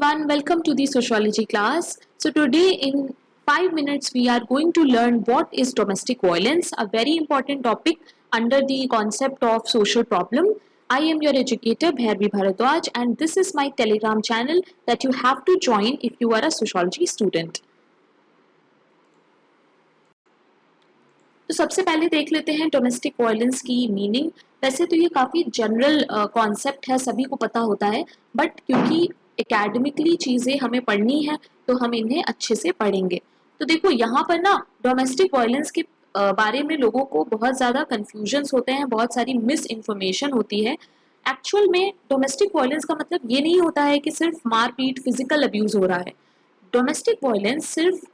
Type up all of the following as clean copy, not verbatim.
everyone, welcome to the sociology class. So today in 5 minutes we are going to learn what is domestic violence, a very important topic under the concept of social problem. I am your educator Bhairavi Bharadwaj and this is my Telegram channel that you have to join if you are a sociology student. तो सबसे पहले देख लेते हैं domestic violence की meaning. वैसे तो ये काफ़ी जनरल कॉन्सेप्ट है, सभी को पता होता है, बट क्योंकि एकेडमिकली चीज़ें हमें पढ़नी है तो हम इन्हें अच्छे से पढ़ेंगे। तो देखो यहाँ पर ना डोमेस्टिक वायलेंस के बारे में लोगों को बहुत ज़्यादा कन्फ्यूजन्स होते हैं, बहुत सारी मिस इन्फॉर्मेशन होती है। एक्चुअल में डोमेस्टिक वायलेंस का मतलब ये नहीं होता है कि सिर्फ मारपीट, फिजिकल अब्यूज़ हो रहा है। डोमेस्टिक वायलेंस सिर्फ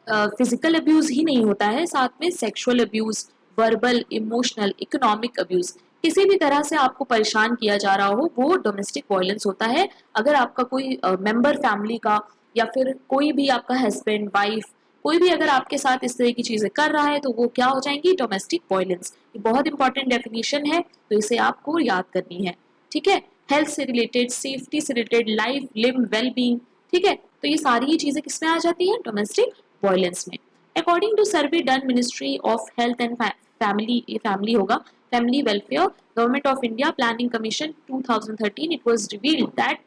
फिजिकल अब्यूज ही नहीं होता है, साथ में sexual abuse, verbal, emotional, economic abuse, किसी भी तरह से आपको परेशान किया जा रहा हो वो डोमेस्टिक वायलेंस होता है। अगर आपका कोई मेंबर फैमिली का या फिर कोई भी आपका हस्बैंड, वाइफ, कोई भी अगर आपके साथ इस तरह की चीजें कर रहा है तो वो क्या हो जाएंगी? Domestic violence. ये बहुत इंपॉर्टेंट डेफिनेशन है तो इसे आपको याद करनी है, ठीक है। हेल्थ से रिलेटेड, सेफ्टी से रिलेटेड, लाइफ, लिम, वेल बीइंग, ठीक है। तो ये सारी ही चीजें किसमें आ जाती हैं? डोमेस्टिक वायलेंस में। According to survey done ministry of health and family होगा, family welfare, government of India, planning commission 2013, it was revealed that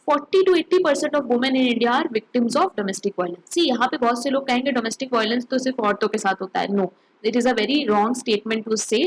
40 to 80% of women in India are victims of domestic violence. See यहाँ पे बहुत से लोग कहेंगे domestic violence तो सिर्फ औरतों के साथ होता है। No, it is a very wrong statement to say.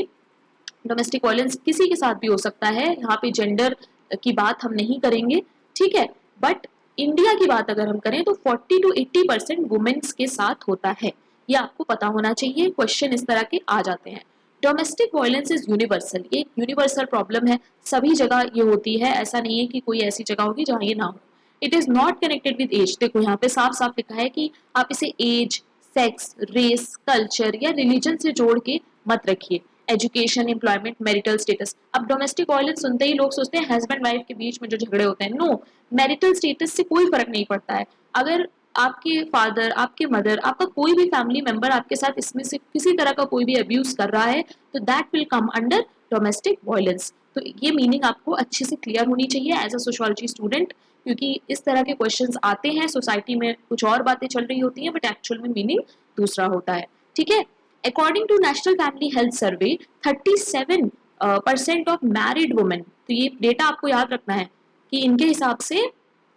Domestic violence किसी के साथ भी हो सकता है, यहाँ पे जेंडर की बात हम नहीं करेंगे, ठीक है। बट इंडिया की बात अगर हम करें तो 40 to 80% वुमेन्स के साथ होता है, ये आपको पता होना चाहिए। क्वेश्चन इस तरह के आ जाते हैं। डोमेस्टिक वायलेंस इज यूनिवर्सल, ये यूनिवर्सल प्रॉब्लम है, सभी जगह ये होती है, ऐसा नहीं है कि कोई ऐसी जगह होगी जहां ये ना हो। It is not connected with age. देखो यहाँ पे साफ साफ लिखा है कि आप इसे एज, सेक्स, रेस, कल्चर या रिलीजन से जोड़ के मत रखिए। Education, employment, marital status. अब डोमेस्टिक वायलेंस सुनते ही लोग सोचते हैं हस्बैंड वाइफ के बीच में जो झगड़े होते हैं। नो, मैरिटल स्टेटस से कोई फर्क नहीं पड़ता है। अगर आपके फादर, आपके मदर, आपका कोई भी फैमिली मेंबर आपके साथ इसमें से किसी तरह का कोई भी अब्यूज कर रहा है तो that will come under domestic violence. तो ये मीनिंग आपको अच्छे से क्लियर होनी चाहिए एज अ सोशियोलॉजी स्टूडेंट, क्योंकि इस तरह के क्वेश्चंस आते हैं, सोसाइटी में कुछ और बातें चल रही होती हैं बट एक्चुअल में मीनिंग दूसरा होता है, ठीक है। According to national family health survey 37% of married women, तो ये डेटा आपको याद रखना है कि इनके हिसाब से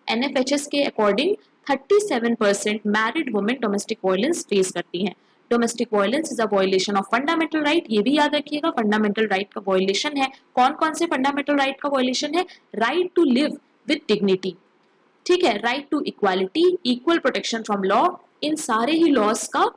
NFHS के according 37% married women domestic violence face करती हैं। Domestic violence is a violation of fundamental right, ये भी याद रखिएगा, फंडामेंटल राइट का वायलेशन है। कौन कौन से फंडामेंटल राइट का वायलेशन है? Right to live with dignity, ठीक है, right to equality, equal protection from law, इन सारे ही लॉस का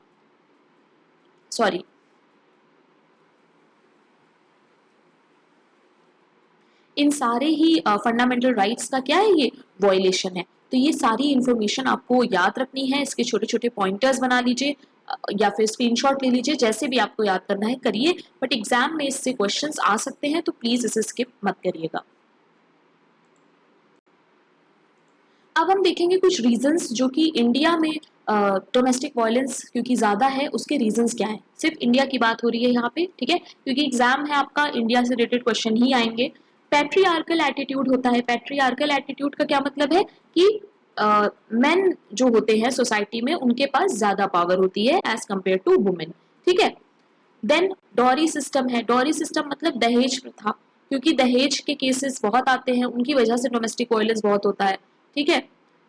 इन सारे ही फंडामेंटल राइट्स का क्या है? ये वायलेशन है। तो ये सारी इंफॉर्मेशन आपको याद रखनी है, इसके छोटे छोटे पॉइंटर्स बना लीजिए या फिर स्क्रीनशॉट ले लीजिए, जैसे भी आपको याद करना है करिए, बट एग्जाम में इससे क्वेश्चंस आ सकते हैं तो प्लीज इसे स्किप मत करिएगा। अब हम देखेंगे कुछ रीजंस जो कि इंडिया में डोमेस्टिक वायलेंस क्योंकि ज्यादा है उसके रीजंस क्या हैं। सिर्फ इंडिया की बात हो रही है यहाँ पे, ठीक है, क्योंकि एग्जाम है आपका, इंडिया से रिलेटेड क्वेश्चन ही आएंगे। पैट्रियार्कल एटीट्यूड होता है। पैट्रियार्कल एटीट्यूड का क्या मतलब है कि मेन जो होते हैं सोसाइटी में उनके पास ज्यादा पावर होती है एज कंपेयर टू वुमेन, ठीक है। देन डॉरी सिस्टम है। डॉरी सिस्टम मतलब दहेज प्रथा, क्योंकि दहेज के केसेस बहुत आते हैं, उनकी वजह से डोमेस्टिक वायलेंस बहुत होता है, ठीक है।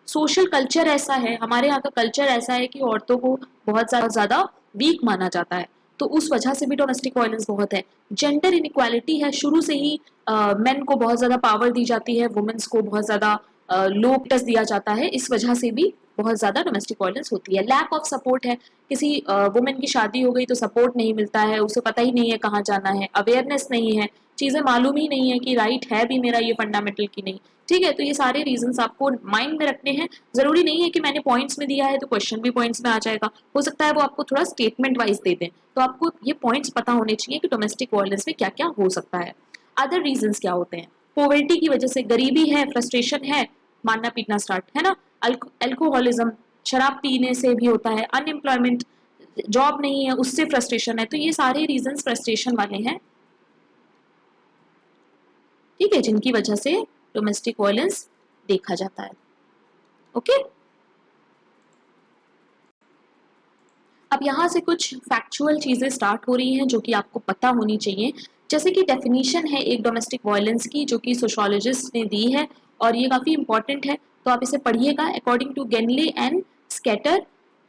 सोशल कल्चर ऐसा है, हमारे यहाँ का कल्चर ऐसा है कि औरतों को बहुत ज्यादा वीक माना जाता है, तो उस वजह से भी डोमेस्टिक वायलेंस बहुत है। जेंडर इनइक्वालिटी है, शुरू से ही मेन को बहुत ज्यादा पावर दी जाती है, वुमेन्स को बहुत ज्यादा लो स्टेटस दिया जाता है, इस वजह से भी बहुत ज्यादा डोमेस्टिक वायलेंस होती है। लैक ऑफ सपोर्ट है, किसी वुमेन की शादी हो गई तो सपोर्ट नहीं मिलता है, उसे पता ही नहीं है कहाँ जाना है, अवेयरनेस नहीं है, चीजें मालूम ही नहीं है कि राइट है भी मेरा ये फंडामेंटल की नहीं, ठीक है। तो ये सारे रीजंस आपको माइंड में रखने हैं। जरूरी नहीं है कि मैंने पॉइंट्स में दिया है तो क्वेश्चन भी पॉइंट्स में आ जाएगा, हो सकता है वो आपको थोड़ा स्टेटमेंट वाइज दे दें, तो आपको ये पॉइंट्स पता होने चाहिए कि डोमेस्टिक वायलेंस में क्या क्या हो सकता है। अदर रीजंस क्या होते हैं? पॉवर्टी की वजह से, गरीबी है, फ्रस्ट्रेशन है, मारना पीटना स्टार्ट, है ना। अल्कोहलिज्म, शराब पीने से भी होता है। अनएम्प्लॉयमेंट, जॉब नहीं है उससे फ्रस्ट्रेशन है। तो ये सारे रीजंस फ्रस्ट्रेशन वाले हैं, ठीक है, जिनकी वजह से डोमेस्टिक वायलेंस देखा जाता है। ओके। अब यहाँ से कुछ फैक्चुअल चीजें स्टार्ट हो रही हैं जो कि आपको पता होनी चाहिए। जैसे कि डेफिनेशन है एक डोमेस्टिक वायलेंस की जो कि सोशोलॉजिस्ट ने दी है और ये काफी इंपॉर्टेंट है, तो आप इसे पढ़िएगा। According to Ganley and Schechter,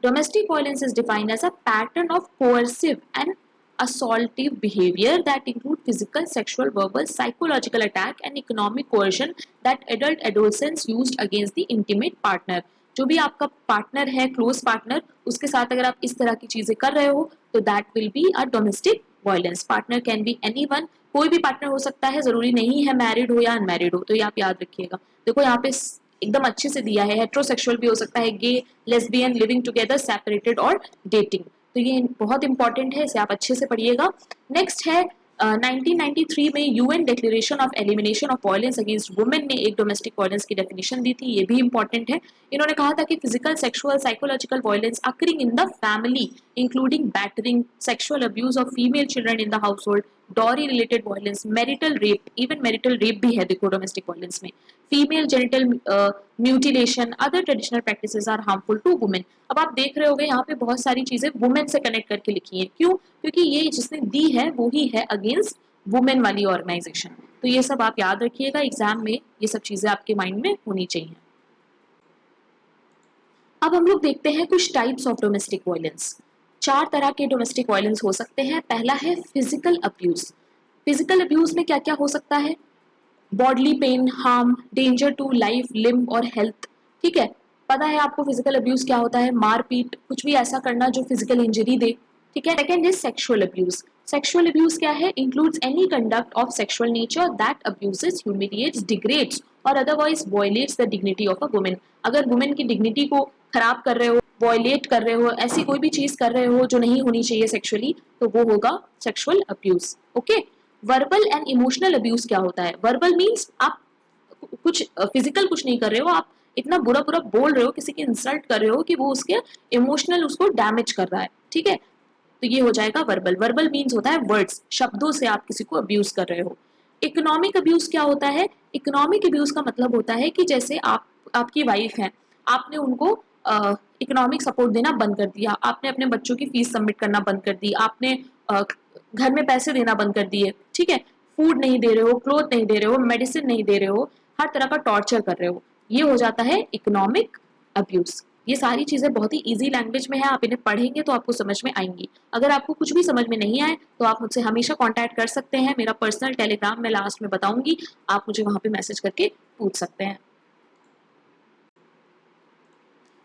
domestic violence is defined as a pattern of coercive and assaultive behavior that include physical, sexual, verbal, psychological attack and economic coercion that adolescents used against the intimate partner। जो भी आपका partner है, close partner, उसके साथ अगर आप इस तरह की चीजें कर रहे हो तो that will be a domestic violence. Partner can be anyone, कोई भी पार्टनर हो सकता है, जरूरी नहीं है मैरिड हो या अनमैरिड हो, तो ये आप याद रखिएगा। देखो यहाँ पे एकदम अच्छे से दिया है, हेट्रोसेक्सुअल भी हो सकता है, गे, लेस्बियन, लिविंग टुगेदर, सेपरेटेड और डेटिंग। तो ये बहुत इंपॉर्टेंट है, इसे आप अच्छे से पढ़िएगा। नेक्स्ट है 1993 में UN declaration of elimination of violence against women ने एक डोमेस्टिक वायलेंस की डेफिनेशन दी थी, ये भी इंपॉर्टेंट है। इन्होंने कहा था कि physical, sexual, psychological violence occurring in the family including battering, sexual abuse of female children in the household, dowry related violence, marital rape, even marital rape भी है देखो डोमेस्टिक वायलेंस में, female genital mutilation, other traditional practices are harmful to women. अब आप देख रहे होगे यहाँ पे बहुत सारी चीजें वुमेन से कनेक्ट करके लिखी है, क्यों? क्योंकि ये जिसने दी है वो ही है अगेंस्ट वुमेन वाली ऑर्गेनाइजेशन। तो ये सब आप याद रखिएगा, एग्जाम में ये सब चीजें आपके माइंड में होनी चाहिए। अब हम लोग देखते हैं कुछ टाइप्स ऑफ डोमेस्टिक वायलेंस। 4 तरह के डोमेस्टिक वायलेंस हो सकते हैं। पहला है फिजिकल अब्यूज। फिजिकल अब्यूज में क्या क्या हो सकता है? Bodily pain, harm, danger to life, limb और हेल्थ। ठीक है, पता है आपको फिजिकल अब्यूज क्या होता है? मारपीट, कुछ भी ऐसा करना जो फिजिकल इंजरी दे। ठीक है। Second is sexual abuse. Sexual abuse क्या है? Includes any conduct of sexual nature that abuses, humiliates, degrades और otherwise violates the dignity of a women. अगर वुमेन की डिग्निटी को खराब कर रहे हो, वायलेट कर रहे हो, ऐसी कोई भी चीज कर रहे हो जो नहीं होनी चाहिए सेक्सुअली, तो वो होगा sexual abuse. Okay. Verbal and emotional abuse क्या होता है? वर्बल मीन्स आप कुछ फिजिकल कुछ नहीं कर रहे हो, आप इतना बुरा बुरा बोल रहे हो, किसी की इंसल्ट कर रहे हो कि वो उसके इमोशनल उसको डैमेज कर रहा है। ठीक है, तो ये हो जाएगा वर्बल। वर्बल मीन्स होता है वर्ड्स, शब्दों से आप किसी को अब्यूज कर रहे हो। इकोनॉमिक अब्यूज क्या होता है? इकोनॉमिक अब्यूज का मतलब होता है कि जैसे आपकी वाइफ है, आपने उनको इकोनॉमिक सपोर्ट देना बंद कर दिया, आपने अपने बच्चों की फीस सबमिट करना बंद कर दी, आपने घर में पैसे देना बंद कर दिए। ठीक है, फूड नहीं दे रहे हो, क्लोथ नहीं दे रहे हो, मेडिसिन नहीं दे रहे हो, हर तरह का टॉर्चर कर रहे हो, ये हो जाता है इकोनॉमिक अब्यूज। ये सारी चीजें बहुत ही इजी लैंग्वेज में है, आप इन्हें पढ़ेंगे तो आपको समझ में आएंगी। अगर आपको कुछ भी समझ में नहीं आए तो आप मुझसे हमेशा कांटेक्ट कर सकते हैं, मेरा पर्सनल टेलीग्राम मैं लास्ट में बताऊंगी, आप मुझे वहां पे मैसेज करके पूछ सकते हैं।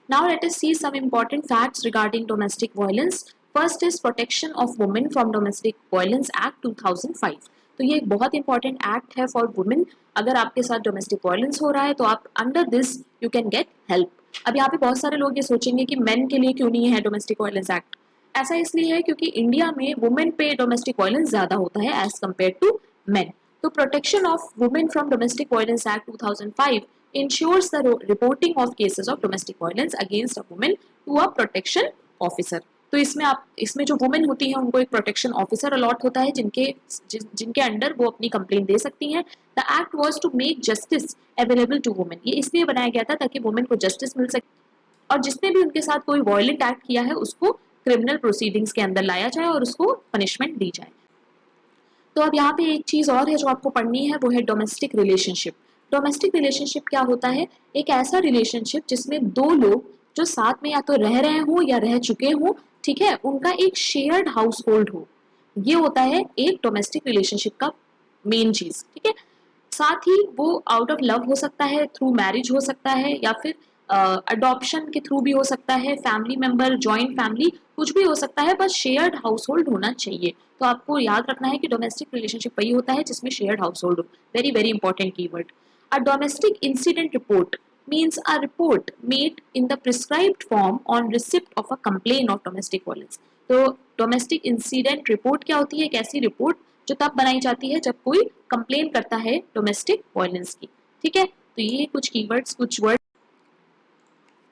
Now let us see some important facts regarding domestic violence. First is Protection of Women from Domestic Violence Act 2005. तो ये एक बहुत इंपॉर्टेंट एक्ट है फॉर वुमेन। अगर आपके साथ डोमेस्टिक वायलेंस हो रहा है तो आप under this you can get help. अब यहाँ पे बहुत सारे लोग ये सोचेंगे कि मेन के लिए क्यों नहीं है डोमेस्टिक वायलेंस एक्ट। ऐसा इसलिए है क्योंकि इंडिया में वुमेन पे डोमेस्टिक वायलेंस ज्यादा होता है एज कम्पेयर टू मेन। तो protection of women from domestic violence act 2005 ensures the reporting of cases of domestic violence against a woman to a protection officer। तो इसमें जो वुमेन होती है उनको एक प्रोटेक्शन ऑफिसर अलॉट होता है जिनके अंडर वो अपनी कंप्लेंट दे सकती हैं। The act was to make justice available to women. ये इसलिए बनाया गया था ताकि वुमेन को जस्टिस मिल सके और जिसने भी उनके साथ कोई वायलेंट एक्ट किया है उसको क्रिमिनल प्रोसीडिंग्स के अंदर लाया जाए और उसको पनिशमेंट दी जाए। तो अब यहाँ पे एक चीज और है जो आपको पढ़नी है, वो है डोमेस्टिक रिलेशनशिप। डोमेस्टिक रिलेशनशिप क्या होता है? एक ऐसा रिलेशनशिप जिसमें दो लोग जो साथ में या तो रह रहे हो या रह चुके हो, ठीक है, उनका एक शेयर्ड हाउस होल्ड हो, ये होता है एक डोमेस्टिक रिलेशनशिप का मेन चीज। ठीक है, साथ ही वो आउट ऑफ लव हो सकता है, थ्रू मैरिज हो सकता है, या फिर अडॉप्शन के थ्रू भी हो सकता है, फैमिली मेंबर, जॉइंट फैमिली, कुछ भी हो सकता है, बस शेयर्ड हाउस होल्ड होना चाहिए। तो आपको याद रखना है कि डोमेस्टिक रिलेशनशिप वही होता है जिसमें शेयर्ड हाउस होल्ड हो। Very very important keyword. A domestic incident report means a report made in the prescribed form on receipt of a complaint of domestic violence। तो डोमेस्टिक इंसिडेंट रिपोर्ट क्या होती है? एक ऐसी रिपोर्ट जो तब बनाई जाती है जब कोई कंप्लेन करता है डोमेस्टिक वायलेंस की। ठीक है, तो ये कुछ कीवर्ड्स, कुछ वर्ड।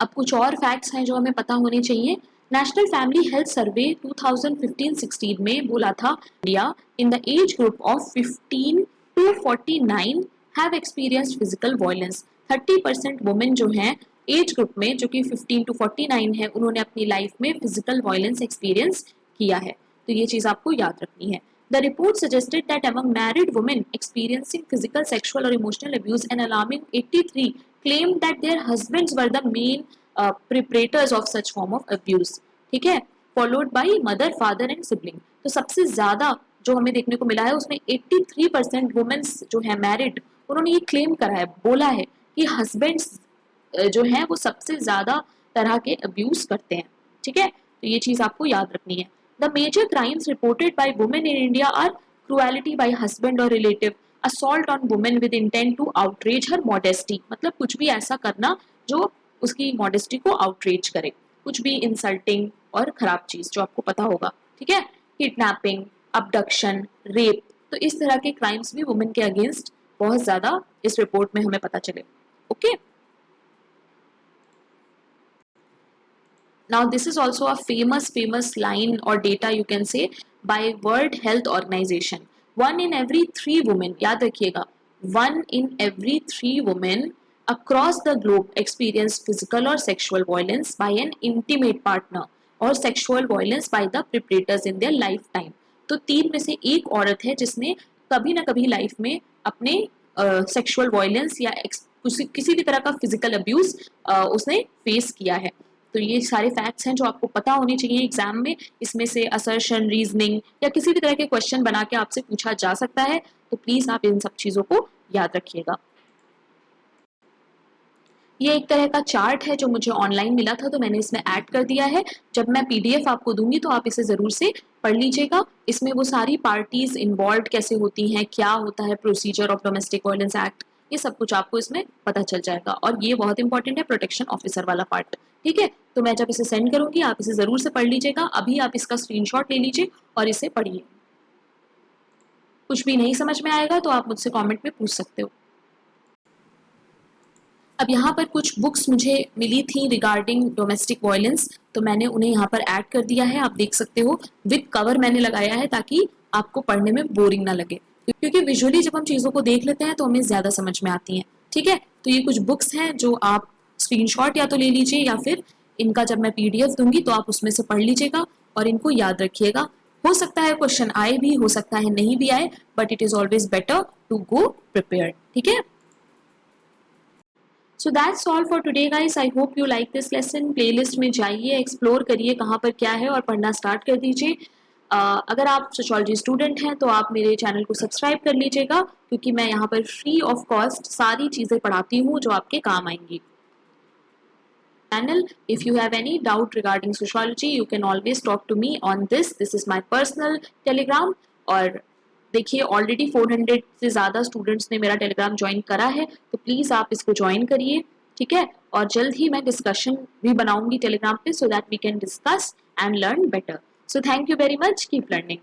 अब कुछ और फैक्ट्स हैं जो हमें पता होने चाहिए। नेशनल फैमिली हेल्थ सर्वे 2015-16 में बोला था India in the age group of 15 to 49 have experienced physical violence। 30% women जो हैं एज ग्रुप में जो कि 15 to 49 है, उन्होंने अपनी लाइफ में फिजिकल वायलेंस एक्सपीरियंस किया है। तो ये चीज आपको याद रखनी है। The report suggested that among married women experiencing physical, sexual, or emotional abuse, an alarming 83 claimed that their husbands were the main perpetrators of such form of abuse. ठीक है, followed by mother, father, and sibling. तो सबसे ज्यादा जो हमें देखने को मिला है उसमें 83% वुमेन्स जो है मैरिड, उन्होंने ये क्लेम करा है, बोला है कि हस्बैंड्स जो है वो सबसे ज्यादा तरह के अब्यूज करते हैं। ठीक है, तो ये चीज आपको याद रखनी है। The major crimes reported by women in India are cruelty by husband और relative, assault on women with intent to outrage her modesty, मतलब कुछ भी ऐसा करना जो उसकी मॉडेस्टी को आउटरेज करे, कुछ भी इंसल्टिंग और खराब चीज जो आपको पता होगा। ठीक है, किडनैपिंग, अबडक्शन, रेप, तो इस तरह के क्राइम्स भी वुमेन के अगेंस्ट बहुत ज्यादा इस रिपोर्ट में हमें पता चले। Okay, now this is also a famous line or data you can say by World Health Organization. 1 in every 3 women, याद रखिएगा, 1 in every 3 women across the globe experience physical or sexual violence by an intimate partner or sexual violence by the perpetrators in their lifetime. तो 3 में से एक औरत है जिसने कभी ना कभी लाइफ में अपने सेक्सुअल वायलेंस या किसी भी तरह का फिजिकल अब्यूज उसने फेस किया है। तो ये सारे फैक्ट्स हैं जो आपको पता होने चाहिए एग्जाम में। इसमें से असर्शन, रीजनिंग या किसी भी तरह के क्वेश्चन बना के आपसे पूछा जा सकता है, तो प्लीज आप इन सब चीजों को याद रखिएगा। ये एक तरह का चार्ट है जो मुझे ऑनलाइन मिला था, तो मैंने इसमें ऐड कर दिया है। जब मैं पीडीएफ आपको दूंगी तो आप इसे जरूर से पढ़ लीजिएगा। इसमें वो सारी पार्टीज इन्वॉल्व कैसे होती हैं, क्या होता है procedure of domestic violence act, ये सब कुछ आपको इसमें पता चल जाएगा। और ये बहुत इंपॉर्टेंट है, प्रोटेक्शन ऑफिसर वाला पार्ट। ठीक है, तो मैं जब इसे सेंड करूंगी आप इसे जरूर से पढ़ लीजिएगा। अभी आप इसका स्क्रीनशॉट ले लीजिए और इसे पढ़िए। कुछ भी नहीं समझ में आएगा तो आप मुझसे कमेंट में पूछ सकते हो। अब यहाँ पर कुछ बुक्स मुझे मिली थी रिगार्डिंग डोमेस्टिक वायलेंस, तो मैंने उन्हें यहाँ पर ऐड कर दिया है, आप देख सकते हो। विद कवर मैंने लगाया है ताकि आपको पढ़ने में बोरिंग ना लगे, क्योंकि विजुअली जब हम चीज़ों को देख लेते हैं तो हमें ज़्यादा समझ में आती हैं। ठीक है, तो ये कुछ बुक्स हैं जो आप स्क्रीनशॉट या तो ले लीजिए या फिर इनका जब मैं पीडीएफ दूंगी तो आप उसमें से पढ़ लीजिएगा और इनको याद रखिएगा। हो सकता है क्वेश्चन आए भी, हो सकता है नहीं भी आए, but it is always better to go prepared. ठीक है, so that's all for today guys. I hope you like this lesson. Playlist में जाइए, एक्सप्लोर करिए कहाँ पर क्या है और पढ़ना स्टार्ट कर दीजिए। अगर आप सोशियोलॉजी स्टूडेंट हैं तो आप मेरे चैनल को सब्सक्राइब कर लीजिएगा, क्योंकि मैं यहाँ पर फ्री ऑफ कॉस्ट सारी चीज़ें पढ़ाती हूँ जो आपके काम आएंगी। Channel, if you have any doubt regarding sociology you can always talk to me on this is my personal telegram। और देखिए ऑलरेडी 400 से ज़्यादा स्टूडेंट्स ने मेरा टेलीग्राम ज्वाइन करा है, तो प्लीज़ आप इसको ज्वाइन करिए। ठीक है, और जल्द ही मैं डिस्कशन भी बनाऊंगी टेलीग्राम पे, so that we can discuss and learn better. So thank you very much, keep learning.